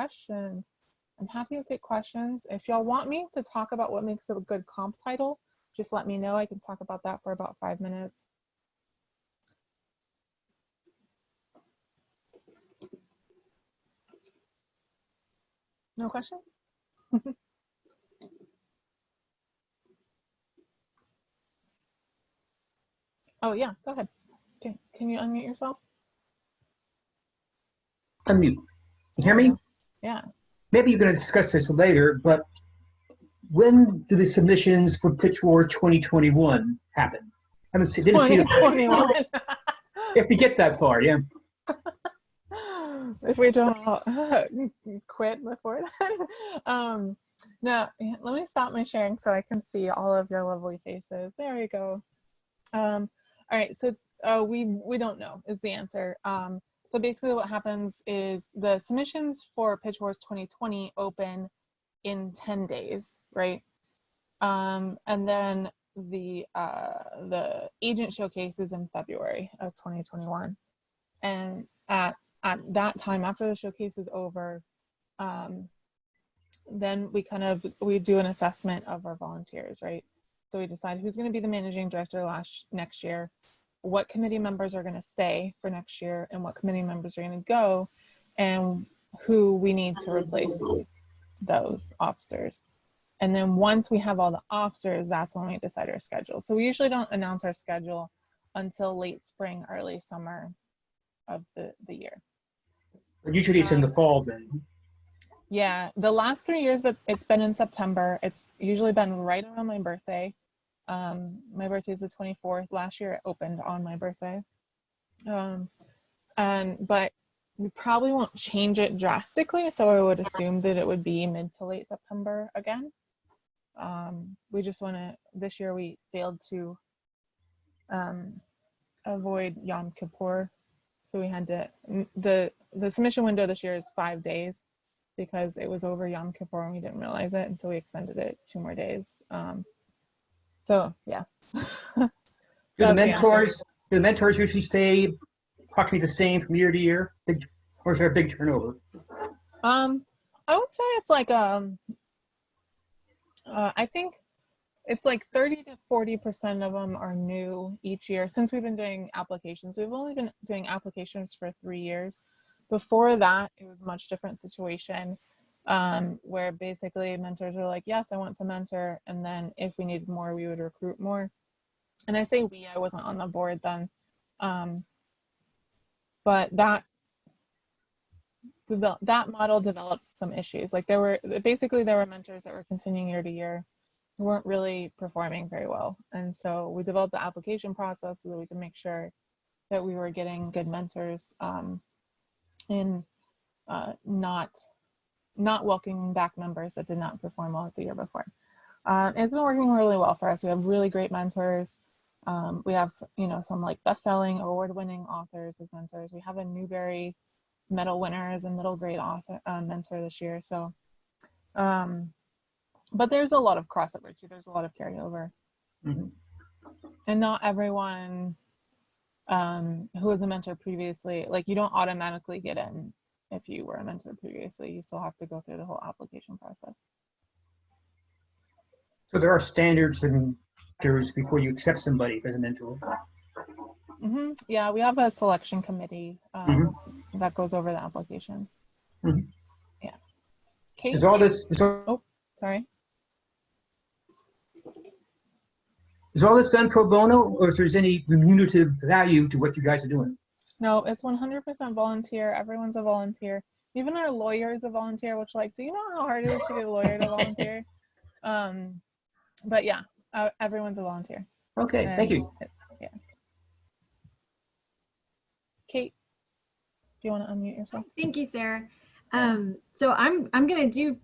questions, I'm happy to take questions. If y'all want me to talk about what makes a good comp title, just let me know. I can talk about that for about 5 minutes. No questions? Oh yeah, go ahead. Can you unmute yourself? Unmute. You hear me? Yeah. Maybe you're going to discuss this later, but when do the submissions for Pitch War 2021 happen? I didn't see 2021. If we get that far, yeah. If we don't quit before then. No, let me stop my sharing so I can see all of your lovely faces. There we go. All right, so we don't know is the answer. So basically what happens is the submissions for Pitch Wars 2020 open in 10 days, right? And then the agent showcase is in February of 2021. And at that time, after the showcase is over, then we do an assessment of our volunteers, right? So we decide who's going to be the managing director next year, what committee members are going to stay for next year, and what committee members are going to go, and who we need to replace those officers. And then once we have all the officers, that's when we decide our schedule. So we usually don't announce our schedule until late spring, early summer of the year. But usually it's in the fall then. Yeah, the last 3 years, but it's been in September. It's usually been right around my birthday. My birthday is the 24th. Last year it opened on my birthday. But we probably won't change it drastically, so I would assume that it would be mid to late September again. We just want to, this year we failed to avoid Yom Kippur, so we had to, the submission window this year is 5 days because it was over Yom Kippur and we didn't realize it, and so we extended it 2 more days. So yeah. Do the mentors usually stay approximately the same from year to year, or is there a big turnover? I would say it's like I think it's like 30 to 40% of them are new each year. Since we've been doing applications, we've only been doing applications for 3 years. Before that, it was a much different situation, where basically mentors were like, yes, I want to mentor, and then if we needed more, we would recruit more. And I say we, I wasn't on the board then, but that model developed some issues. Like there were mentors that were continuing year to year who weren't really performing very well, and so we developed the application process so that we could make sure that we were getting good mentors, in not welcoming back members that did not perform well the year before. It's been working really well for us. We have really great mentors. We have, some like best-selling, award-winning authors as mentors. We have a Newbery medal winner as a middle grade author mentor this year. So, but there's a lot of crossover too. There's a lot of carryover, and not everyone who was a mentor previously, like you don't automatically get in if you were a mentor previously. You still have to go through the whole application process. So there are standards and before you accept somebody as a mentor. Yeah, we have a selection committee that goes over the applications. Yeah. Kate? Oh, sorry. Is all this done pro bono, or if there's any remunerative value to what you guys are doing? No, it's 100% volunteer. Everyone's a volunteer. Even our lawyer is a volunteer, which, like, do you know how hard it is to get a lawyer to volunteer? But yeah, everyone's a volunteer. Okay, thank you. Yeah. Kate, do you want to unmute yourself? Thank you, Sarah. So I'm going to do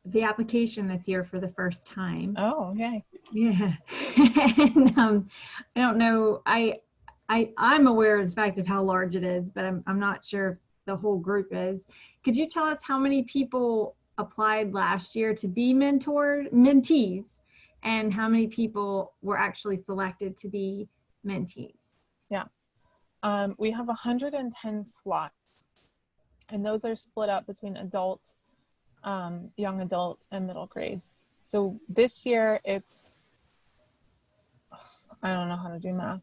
the application this year for the first time. Oh, okay. Yeah. And, I don't know. I'm aware of the fact of how large it is, but I'm not sure if the whole group is. Could you tell us how many people applied last year to be mentees, and how many people were actually selected to be mentees? Yeah. We have 110 slots And those are split up between adult, young adult, and middle grade. So this year it's, I don't know how to do math.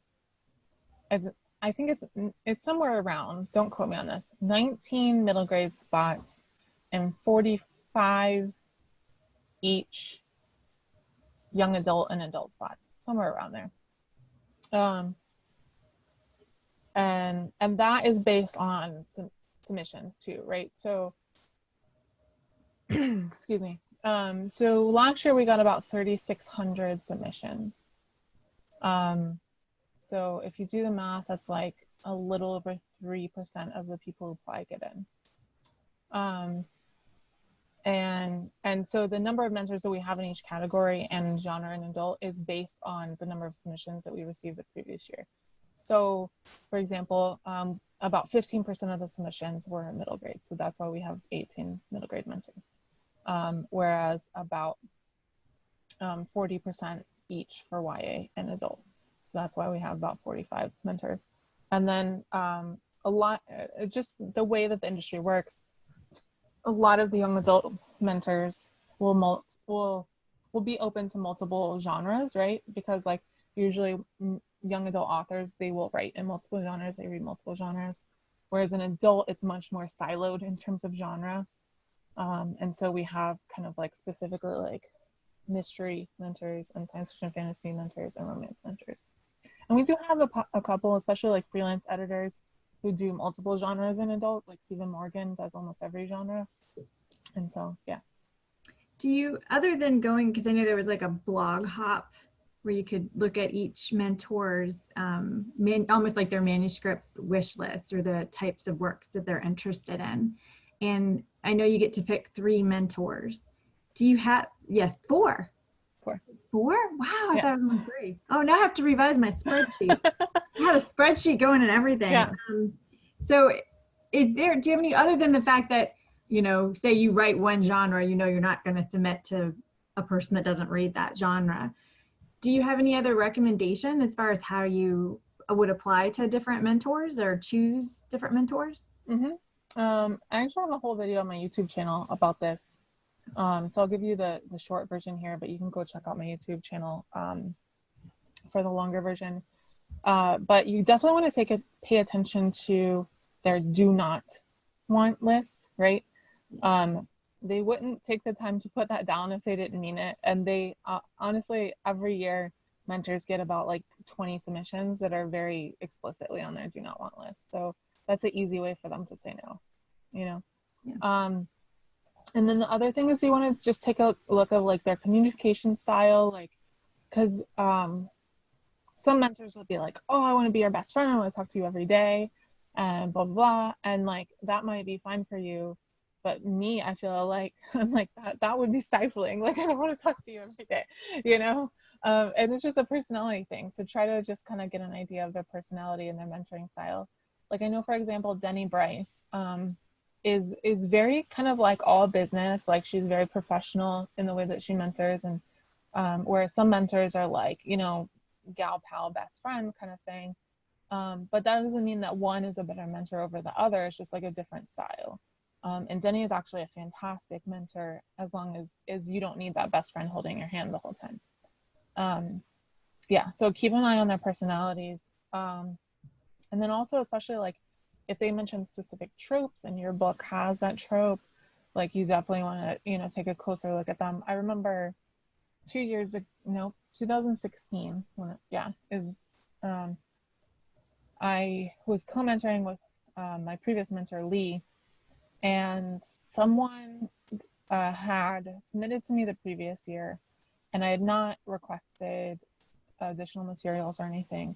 I think it's somewhere around, don't quote me on this, 19 middle grade spots and 45 each young adult and adult spots, somewhere around there. And that is based on some submissions too, right? So, excuse me. So last year we got about 3,600 submissions. So if you do the math, that's like a little over 3% of the people who apply get in. And so the number of mentors that we have in each category and genre and adult is based on the number of submissions that we received the previous year. So for example, about 15% of the submissions were middle grade. So that's why we have 18 middle grade mentors. Whereas about 40% each for YA and adult. So that's why we have about 45 mentors. And then a lot, just the way that the industry works, a lot of the young adult mentors will be open to multiple genres, right? Because like usually young adult authors, they will write in multiple genres, they read multiple genres. Whereas an adult, it's much more siloed in terms of genre. And so we have kind of like specifically like mystery mentors and science fiction fantasy mentors and romance mentors. And we do have a couple, especially like freelance editors who do multiple genres in adult, like Stephen Morgan does almost every genre. And so, yeah. Do you, other than going, because I know there was like a blog hop where you could look at each mentor's, almost like their manuscript wish list or the types of works that they're interested in. And I know you get to pick 3 mentors. Do you have, four? Four? Wow, I thought it was only 3. Oh, now I have to revise my spreadsheet. I had a spreadsheet going and everything. Yeah. So do you have any, other than the fact that, you know, say you write one genre, you know you're not going to submit to a person that doesn't read that genre. Do you have any other recommendation as far as how you would apply to different mentors or choose different mentors? Mm-hmm. I actually have a whole video on my YouTube channel about this. So I'll give you the short version here, but you can go check out my YouTube channel for the longer version. But you definitely want to pay attention to their do not want list, right? They wouldn't take the time to put that down if they didn't mean it. And they honestly, every year mentors get about like 20 submissions that are very explicitly on their do not want list. So that's an easy way for them to say no, you know? Yeah. And then the other thing is you want to just take a look of like their communication style, like, because some mentors will be like, oh, I want to be your best friend, I want to talk to you every day, and blah, blah, blah. And like, that might be fine for you. But me, I feel like, I'm like, that would be stifling. Like, I don't want to talk to you every day, you know? And it's just a personality thing. So try to just kind of get an idea of their personality and their mentoring style. Like I know, for example, Denny Bryce is very kind of like all business. Like she's very professional in the way that she mentors. And whereas some mentors are like, you know, gal pal, best friend kind of thing. But that doesn't mean that one is a better mentor over the other. It's just like a different style. And Denny is actually a fantastic mentor as long as you don't need that best friend holding your hand the whole time. Yeah, so keep an eye on their personalities. And then also, especially like if they mention specific tropes and your book has that trope, like you definitely want to, you know, take a closer look at them. I remember 2016, I was co-mentoring with my previous mentor, Lee, and someone had submitted to me the previous year, and I had not requested additional materials or anything.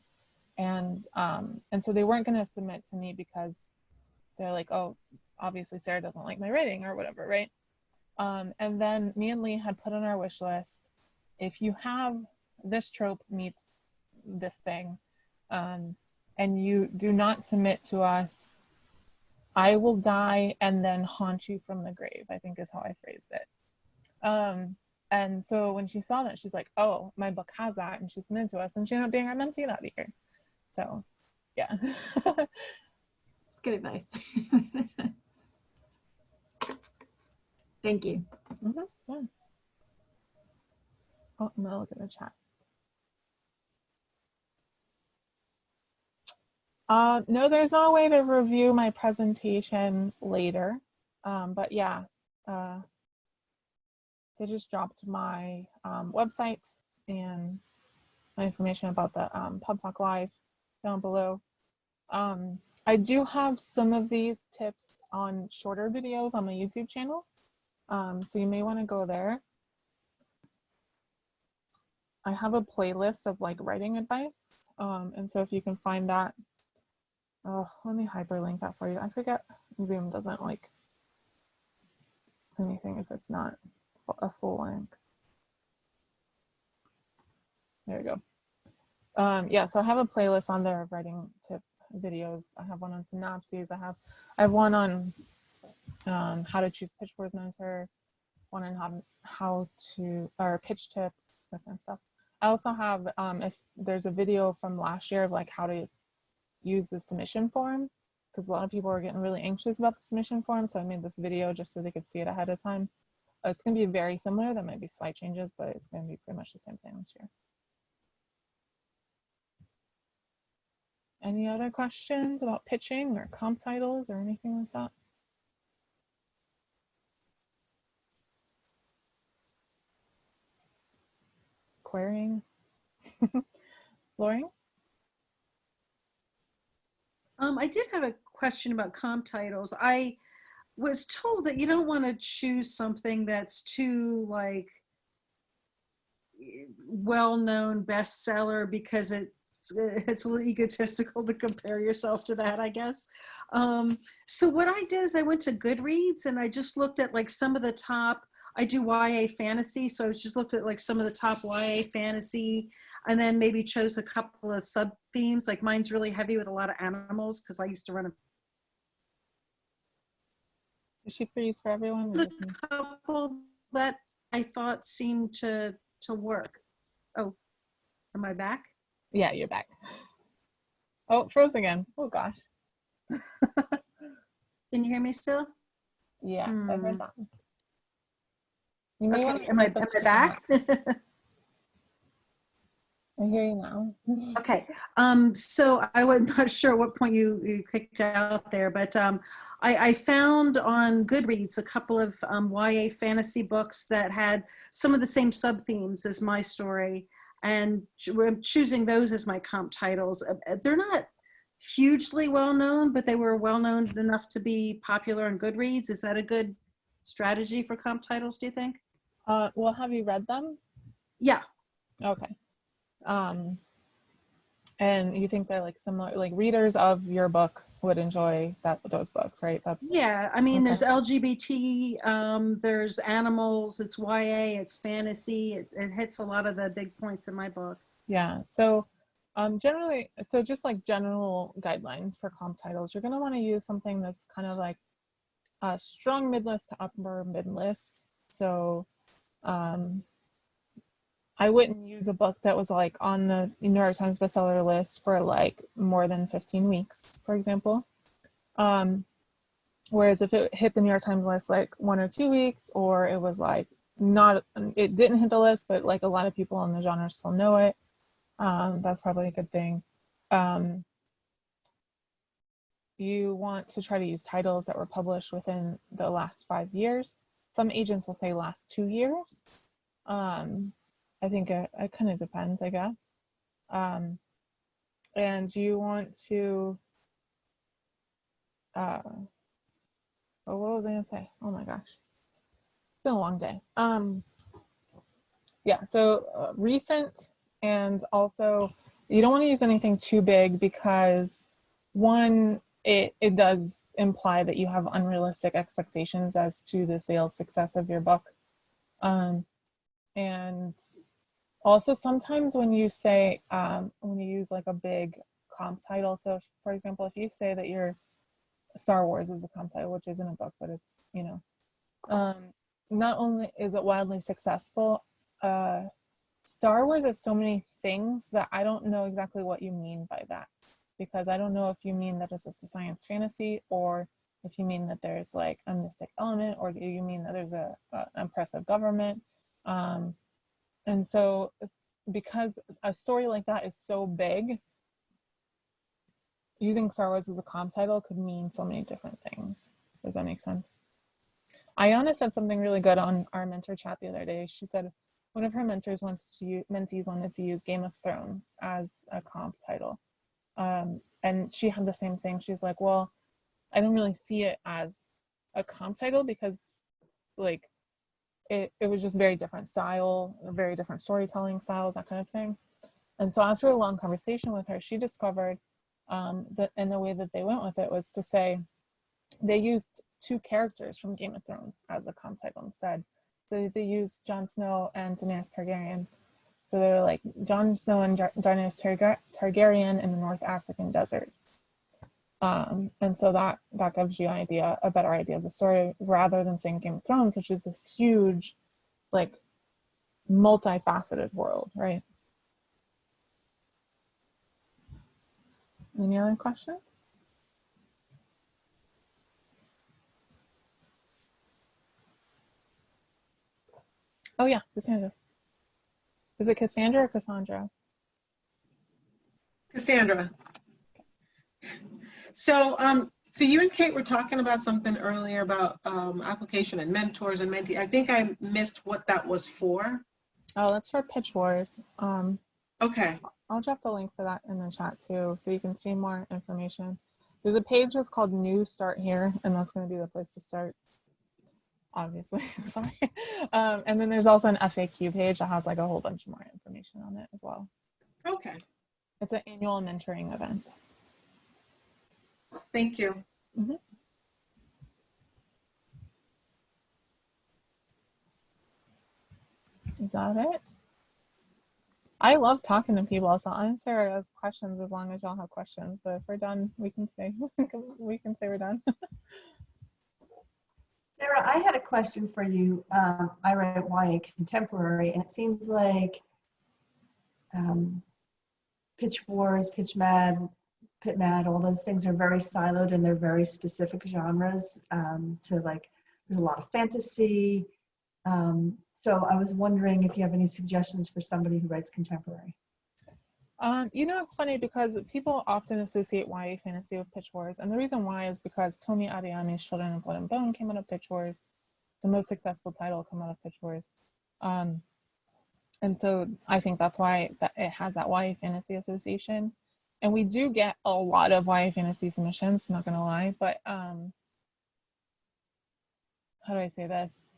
And so they weren't going to submit to me because they're like, oh, obviously Sarah doesn't like my writing or whatever, right? And then me and Lee had put on our wish list, if you have this trope meets this thing, and you do not submit to us, I will die and then haunt you from the grave, I think is how I phrased it. And so when she saw that, she's like, oh, my book has that, and she submitted to us, and she ended up being our mentee that year. So, yeah. Good advice. Thank you. Yeah. Oh, I'm gonna look at the chat. No, there's no way to review my presentation later. But yeah, they just dropped my website and my information about the Pub Talk Live down below. I do have some of these tips on shorter videos on my YouTube channel. So you may want to go there. I have a playlist of like writing advice. And so if you can find that, oh, let me hyperlink that for you. I forget Zoom doesn't like anything if it's not a full link. There we go. Yeah, so I have a playlist on there of writing tip videos. I have one on synopses. I have one on how to choose pitch for mentor, one on how to, or pitch tips, that kind of stuff. I also have, if there's a video from last year of like how to use the submission form, because a lot of people are getting really anxious about the submission form. So I made this video just so they could see it ahead of time. It's going to be very similar. There might be slight changes, but it's going to be pretty much the same thing this year. Any other questions about pitching or comp titles or anything like that? Querying? Lori? I did have a question about comp titles. I was told that you don't want to choose something that's too like well-known bestseller because it's a little egotistical to compare yourself to that, I guess. So what I did is I went to Goodreads and I just looked at like some of the top, I do YA fantasy. So I just looked at like some of the top YA fantasy and then maybe chose a couple of sub themes. Like mine's really heavy with a lot of animals because I used to run Is she freeze for everyone? a couple that I thought seemed to work. Oh, am I back? Yeah, you're back. Oh, froze again. Oh gosh. Can you hear me still? Yes, I heard that. You may Okay, am I back? I hear you now. Okay, so I was not sure what point you kicked out there, but I found on Goodreads a couple of YA fantasy books that had some of the same sub themes as my story, and I'm choosing those as my comp titles. They're not hugely well known, but they were well known enough to be popular on Goodreads. Is that a good strategy for comp titles, do you think? Well, have you read them? Yeah. Okay. And you think they're like similar, like readers of your book would enjoy those books, right? That's Yeah, I mean, okay. there's LGBT, there's animals, it's YA, it's fantasy. It hits a lot of the big points in my book. Yeah. So generally, so just like general guidelines for comp titles, you're going to want to use something that's kind of like a strong mid-list to upper mid-list. So I wouldn't use a book that was like on the New York Times bestseller list for like more than 15 weeks, for example. Whereas if it hit the New York Times list like 1 or 2 weeks, or it was like it didn't hit the list, but like a lot of people in the genre still know it, that's probably a good thing. You want to try to use titles that were published within the last 5 years. Some agents will say last 2 years. I think it kind of depends, I guess. And you want to, what was I gonna say? Oh my gosh, it's been a long day. Yeah, so recent, and also you don't want to use anything too big because one, it does imply that you have unrealistic expectations as to the sales success of your book. And also sometimes when you say, when you use like a big comp title, so if, for example, if you say that your Star Wars is a comp title, which isn't a book, but it's, you know, not only is it wildly successful, Star Wars is so many things that I don't know exactly what you mean by that, because I don't know if you mean that it's a science fantasy or if you mean that there's like a mystic element, or do you mean that there's a oppressive government. And so because a story like that is so big, using Star Wars as a comp title could mean so many different things. Does that make sense? Ayana said something really good on our mentor chat the other day. She said one of her mentees wanted to use Game of Thrones as a comp title. And she had the same thing. She's like, well, I don't really see it as a comp title because like it was just very different style, very different storytelling styles, that kind of thing. And so after a long conversation with her, she discovered that, and the way that they went with it was to say they used 2 characters from Game of Thrones as a comp title instead. So they used Jon Snow and Daenerys Targaryen. So they're like Jon Snow and Daenerys Targaryen in the North African desert. And so that gives you a better idea of the story, rather than saying Game of Thrones, which is this huge, like, multifaceted world, right? Any other questions? Oh yeah, Cassandra. Is it Cassandra or Cassandra? Cassandra. So, so you and Kate were talking about something earlier about application and mentors and mentees. I think I missed what that was for. Oh, that's for Pitch Wars. Okay. I'll drop the link for that in the chat too, so you can see more information. There's a page that's called New Start Here, and that's going to be the place to start, obviously. Sorry. And then there's also an FAQ page that has like a whole bunch more information on it as well. Okay. It's an annual mentoring event. Thank you. Mm-hmm. Is that it? I love talking to people, so I'll answer as questions as long as y'all have questions. But if we're done, we can say we're done. Sarah, I had a question for you. I write YA contemporary, and it seems like Pitch Wars, Pitch Mad, Pit Mad, all those things are very siloed and they're very specific genres. To like, there's a lot of fantasy. So I was wondering if you have any suggestions for somebody who writes contemporary. It's funny because people often associate YA fantasy with Pitch Wars, and the reason why is because Tomi Adeyemi's Children of Blood and Bone came out of Pitch Wars. It's the most successful title come out of Pitch Wars. And so I think that's why it has that YA fantasy association. And we do get a lot of YA fantasy submissions, not gonna lie, but how do I say this?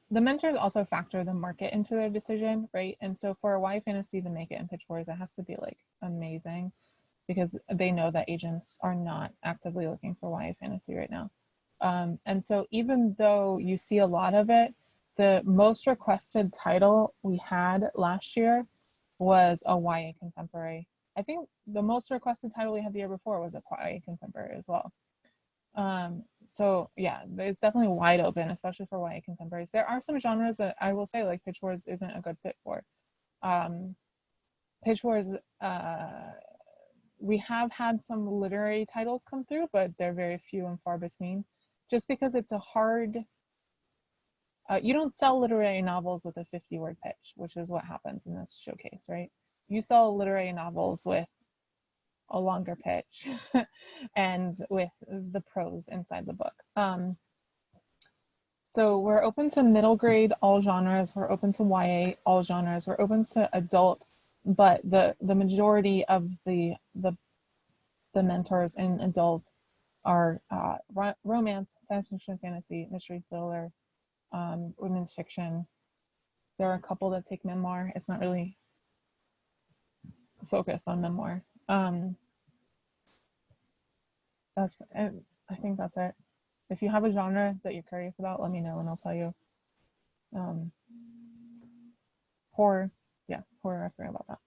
The mentors also factor the market into their decision, right? And so for a YA fantasy to make it in Pitch Wars, it has to be like amazing, because they know that agents are not actively looking for YA fantasy right now. And so even though you see a lot of it, the most requested title we had last year was a YA contemporary. I think the most requested title we had the year before was a YA contemporary as well. So yeah, it's definitely wide open, especially for YA contemporaries. There are some genres that I will say like Pitch Wars isn't a good fit for. Pitch Wars, we have had some literary titles come through, but they're very few and far between, just because it's a hard, you don't sell literary novels with a 50-word pitch, which is what happens in this showcase, right? You sell literary novels with a longer pitch and with the prose inside the book. So we're open to middle grade, all genres. We're open to YA, all genres. We're open to adult, but the majority of the mentors in adult are romance, science fiction, fantasy, mystery, thriller, women's fiction. There are a couple that take memoir. It's not really focused on memoir. I think that's it. If you have a genre that you're curious about, let me know and I'll tell you. Horror, yeah, horror, I forgot about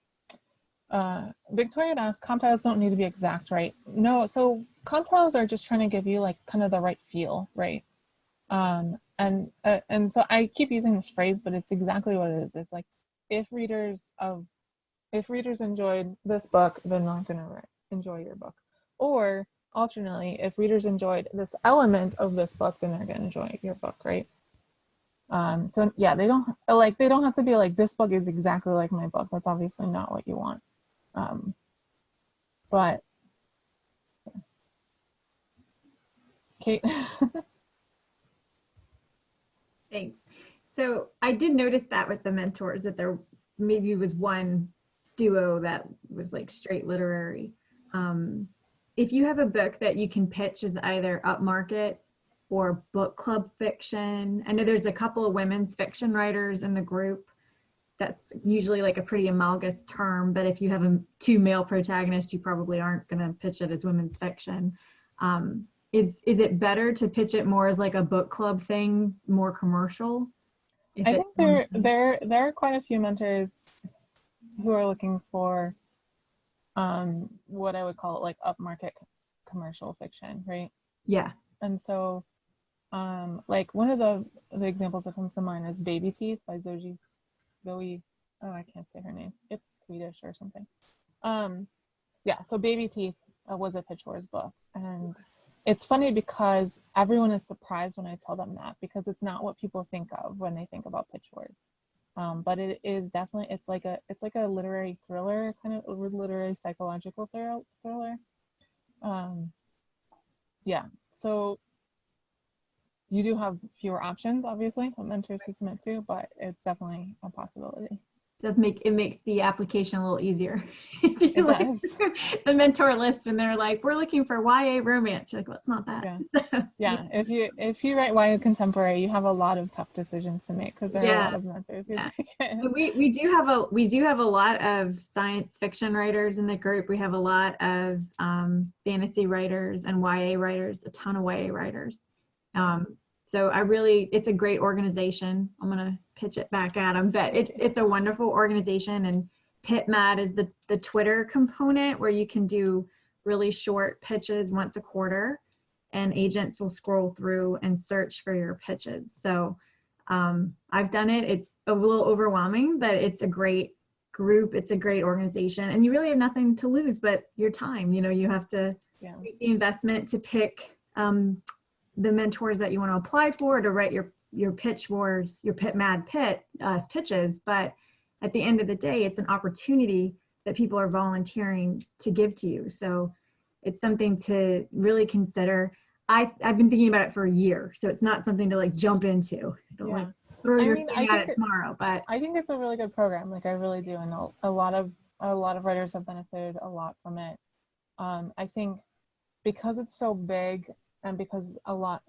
that. Victoria asked, comp titles don't need to be exact, right? No, so comp titles are just trying to give you like kind of the right feel, right? And so I keep using this phrase, but it's exactly what it is. It's like, if readers enjoyed this book, they're not gonna enjoy your book. Or alternately, if readers enjoyed this element of this book, then they're going to enjoy your book, right? So yeah, they don't have to be like, this book is exactly like my book. That's obviously not what you want. But Kate. Thanks. So I did notice that with the mentors, that there maybe was one duo that was like straight literary. If you have a book that you can pitch as either upmarket or book club fiction, I know there's a couple of women's fiction writers in the group. That's usually like a pretty amalgamous term, but if you have two male protagonists, you probably aren't going to pitch it as women's fiction. Is it better to pitch it more as like a book club thing, more commercial? I think there are quite a few mentors who are looking for what I would call it like upmarket commercial fiction, right? Yeah. And so like one of the examples that comes to mind is Baby Teeth by Zoe, oh, I can't say her name. It's Swedish or something. Yeah, so Baby Teeth was a Pitch Wars book, and it's funny because everyone is surprised when I tell them that, because it's not what people think of when they think about Pitch Wars. But it is definitely, it's like a literary thriller, kind of literary psychological thriller. Yeah, so you do have fewer options, obviously, for mentors to submit to, but it's definitely a possibility. It makes the application a little easier. If you It like does. the mentor list and they're like, we're looking for YA romance. You're like, well, it's not that. Yeah. Yeah. If you write YA contemporary, you have a lot of tough decisions to make because there are a lot of mentors who take it. We do have a lot of science fiction writers in the group. We have a lot of fantasy writers and YA writers, a ton of YA writers. So it's a great organization. I'm gonna pitch it back at them, but it's a wonderful organization. And PitMad is the Twitter component where you can do really short pitches once a quarter, and agents will scroll through and search for your pitches. So I've done it. It's a little overwhelming, but it's a great group. It's a great organization, and you really have nothing to lose but your time. You know, you have to make the investment to pick the mentors that you want to apply for, to write your Pitch Wars, your PitMad pitches. But at the end of the day, it's an opportunity that people are volunteering to give to you. So it's something to really consider. I've been thinking about it for a year, so it's not something to like jump into. Don't like throw your thing at it tomorrow. But I think it's a really good program. Like I really do, and a lot of writers have benefited a lot from it. I think because it's so big, and because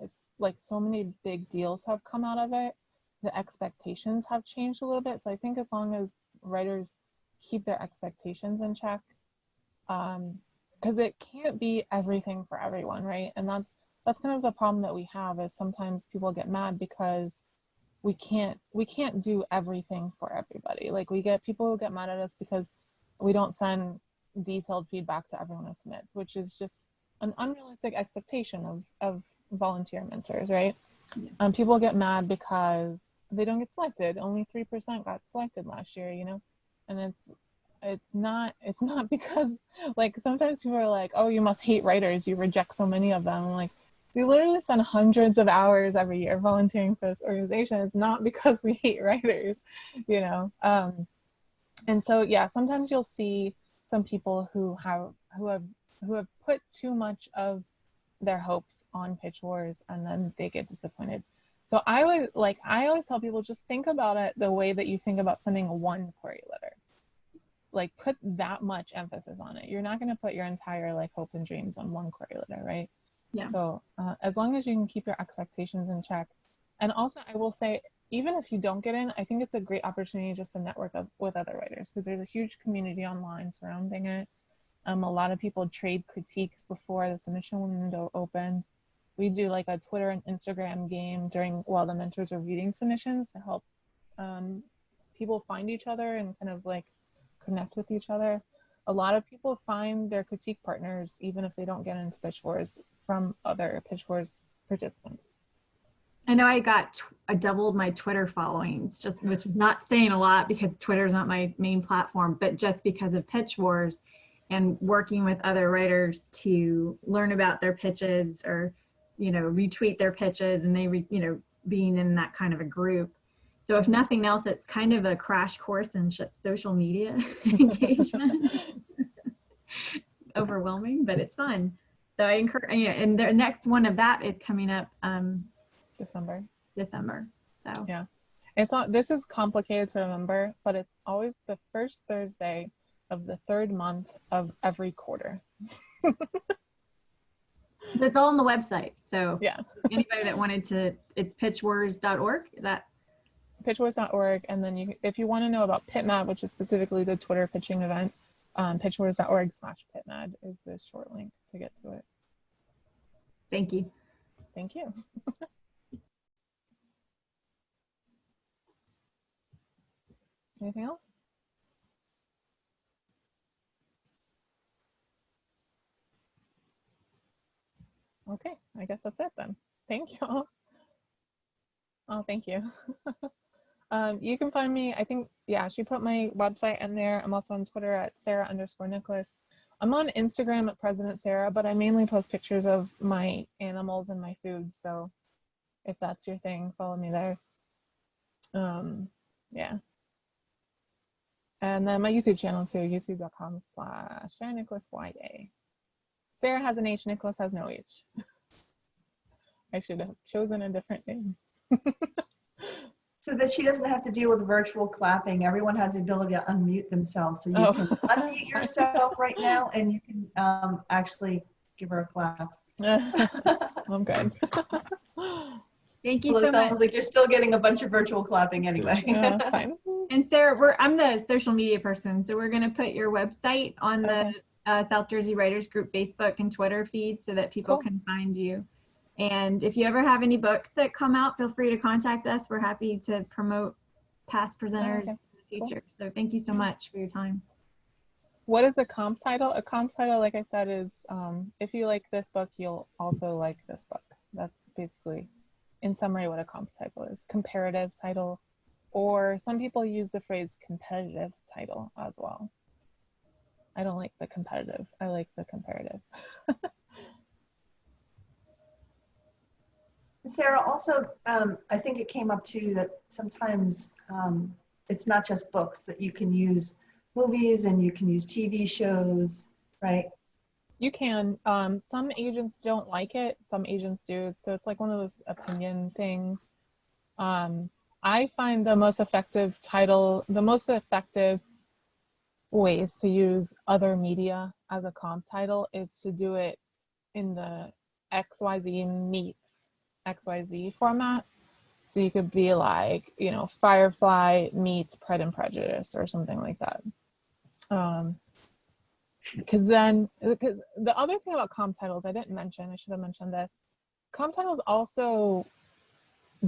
it's like so many big deals have come out of it, the expectations have changed a little bit. So I think as long as writers keep their expectations in check, because it can't be everything for everyone, right? And that's kind of the problem that we have, is sometimes people get mad because we can't do everything for everybody. Like we get people who get mad at us because we don't send detailed feedback to everyone who submits, which is just an unrealistic expectation of volunteer mentors, right? People get mad because they don't get selected. Only 3% got selected last year, you know? And it's not because, like, sometimes people are like, oh, you must hate writers, you reject so many of them. I'm like, we literally spend hundreds of hours every year volunteering for this organization. It's not because we hate writers, you know? And so, yeah, sometimes you'll see some people who have put too much of their hopes on Pitch Wars, and then they get disappointed. So I always tell people, just think about it the way that you think about sending one query letter. Like put that much emphasis on it. You're not going to put your entire like hope and dreams on one query letter, right? Yeah. So as long as you can keep your expectations in check. And also I will say, even if you don't get in, I think it's a great opportunity just to network with other writers, because there's a huge community online surrounding it. A lot of people trade critiques before the submission window opens. We do like a Twitter and Instagram game while the mentors are reading submissions to help people find each other and kind of like connect with each other. A lot of people find their critique partners, even if they don't get into Pitch Wars, from other Pitch Wars participants. I know I doubled my Twitter followings, which is not saying a lot because Twitter is not my main platform, but just because of Pitch Wars. and working with other writers to learn about their pitches, or, you know, retweet their pitches, and they, you know, being in that kind of a group. So if nothing else, it's kind of a crash course in social media engagement. Overwhelming, but it's fun. So I encourage, yeah, and the next one of that is coming up December. So Yeah. It's not, this is complicated to remember, but it's always the first Thursday of the third month of every quarter. but it's all on the website. So Yeah. anybody that wanted to, it's pitchwars.org. That pitchwars.org, and then if you want to know about PitMad, which is specifically the Twitter pitching event, pitchwars.org/PitMad is the short link to get to it. Thank you. Thank you. Anything else? Okay, I guess that's it then. Thank you all. Oh, thank you. You can find me, I think, yeah, she put my website in there. I'm also on Twitter at Sarah_Nicolas. I'm on Instagram at President Sarah, but I mainly post pictures of my animals and my food. So if that's your thing, follow me there. Yeah. And then my YouTube channel too, youtube.com/SarahNicolasYA. Sarah has an H, Nicholas has no H. I should have chosen a different name. So that she doesn't have to deal with virtual clapping. Everyone has the ability to unmute themselves. So you can unmute yourself right now, and you can actually give her a clap. I'm good. Thank you Although so it sounds much. like you're still getting a bunch of virtual clapping anyway. Yeah, that's fine. And Sarah, I'm the social media person, so we're going to put your website on the South Jersey Writers Group Facebook and Twitter feed so that people can find you. And if you ever have any books that come out, feel free to contact us. We're happy to promote past presenters in the future. So thank you so much for your time. What is a comp title? A comp title, like I said, is if you like this book, you'll also like this book. That's basically, in summary, what a comp title is. Comparative title, or some people use the phrase competitive title as well. I don't like the competitive. I like the comparative. Sarah, also, I think it came up too that sometimes it's not just books, that you can use movies and you can use TV shows, right? You can. Some agents don't like it. Some agents do. So it's like one of those opinion things. I find the most effective ways to use other media as a comp title is to do it in the XYZ meets XYZ format. So you could be like, you know, Firefly meets Pride and Prejudice or something like that. Because the other thing about comp titles I didn't mention, I should have mentioned this. Comp titles also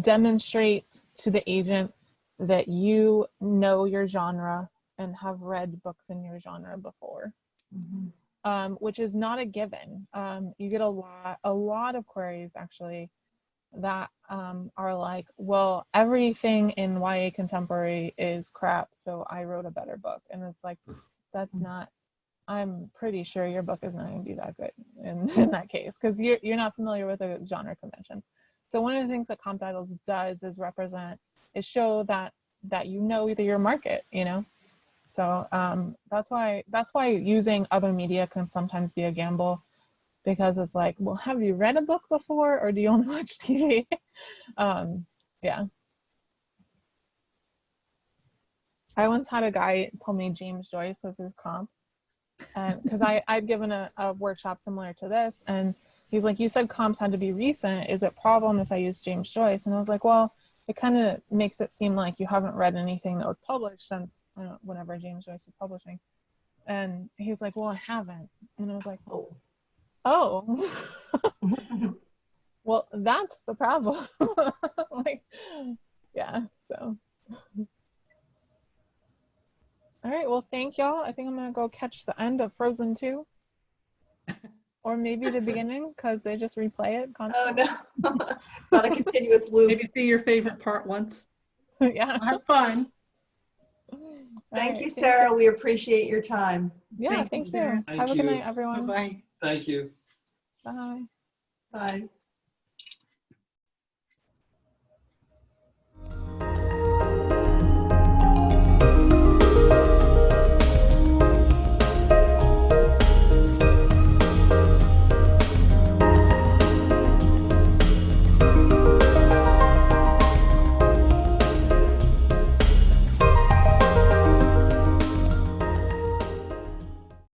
demonstrate to the agent that you know your genre and have read books in your genre before. Mm-hmm. Which is not a given. You get a lot of queries actually that are like, well, everything in YA contemporary is crap, so I wrote a better book. And it's like, that's not, I'm pretty sure your book is not going to be that good in that case, because you're not familiar with a genre convention. So one of the things that comp titles does is show that you know your market, you know. So that's why using other media can sometimes be a gamble, because it's like, well, have you read a book before, or do you only watch TV? Yeah. I once had a guy tell me James Joyce was his comp, and because I'd given a workshop similar to this, and he's like, you said comps had to be recent. Is it a problem if I use James Joyce? And I was like, well, it kind of makes it seem like you haven't read anything that was published since whenever James Joyce is publishing. And he's like, well, I haven't. And I was like, oh. Well, that's the problem. Like, yeah, so. All right, well, thank y'all. I think I'm gonna go catch the end of Frozen 2. Or maybe the beginning, because they just replay it constantly. Oh no, it's not a continuous loop. Maybe see your favorite part once. Yeah. Have fun. Thank right, you, Sarah. We appreciate your time. Yeah, Thank thank you, you. Sarah. Thank Have a good you. night, everyone. Bye-bye. Thank you. Bye. Bye.